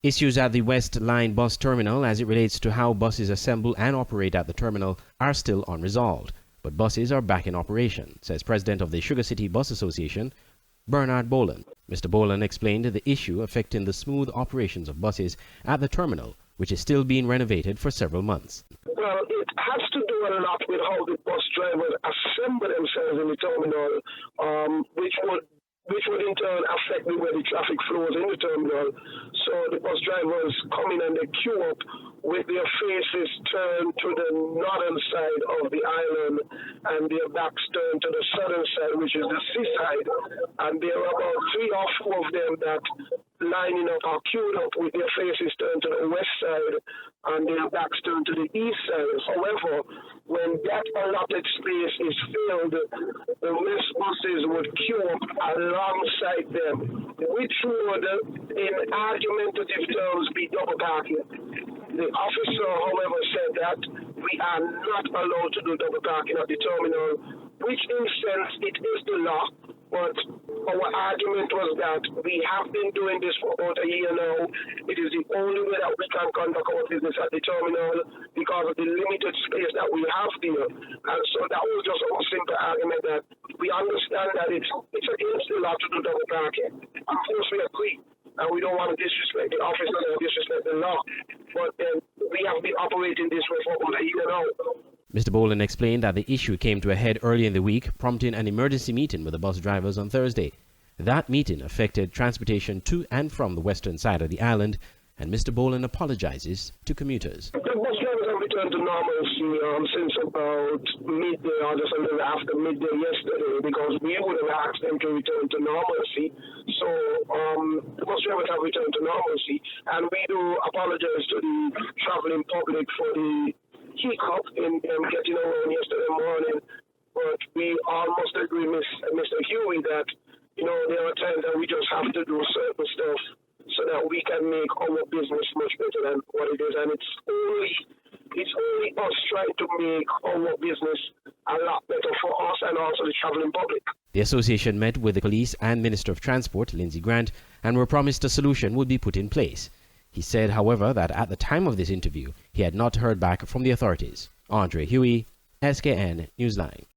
Issues at the West Line bus terminal as it relates to how buses assemble and operate at the terminal are still unresolved, but buses are back in operation, says President of the Sugar City Bus Association, Bernard Boland. Mr. Boland explained the issue affecting the smooth operations of buses at the terminal, which is still being renovated for several months. Well, it has to do a lot with how the bus drivers assemble themselves in the terminal, which would in turn affect the way the traffic flows in the terminal. So the bus drivers come in and they queue up with their faces turned to the northern side of the island and their backs turned to the southern side, which is the seaside. And there are about 3 or 4 of them that lining up are queued up with their faces turned to the west side and their backs turned to the east side. However, when that allotted space is filled, the west buses would queue up alongside them, which would, in argumentative terms, be double parking. The officer, however, said that we are not allowed to do double parking at the terminal, which in sense it is the law. But our argument was that we have been doing this for about a year now. It is the only way that we can conduct our business at the terminal because of the limited space that we have there. And so that was just a simple argument that we understand that it's against the law to do double parking. Of course, we agree. And we don't want to disrespect the officers or disrespect the law. But we have been operating this way for about a year now. Mr. Boland explained that the issue came to a head early in the week, prompting an emergency meeting with the bus drivers on Thursday. That meeting affected transportation to and from the western side of the island, and Mr. Boland apologizes to commuters. The bus drivers have returned to normalcy since about midday or just a little after midday yesterday because we would have asked them to return to normalcy. So the bus drivers have returned to normalcy, and we do apologize to the traveling public for the hiccup in getting around yesterday morning, but we almost agree with Mr. Huey that, there are times that we just have to do certain stuff so that we can make our business much better than what it is, and it's only us trying to make our business a lot better for us and also the traveling public. The association met with the police and Minister of Transport, Lindsey Grant, and were promised a solution would be put in place. He said, however, that at the time of this interview, he had not heard back from the authorities. Andre Huey, SKN Newsline.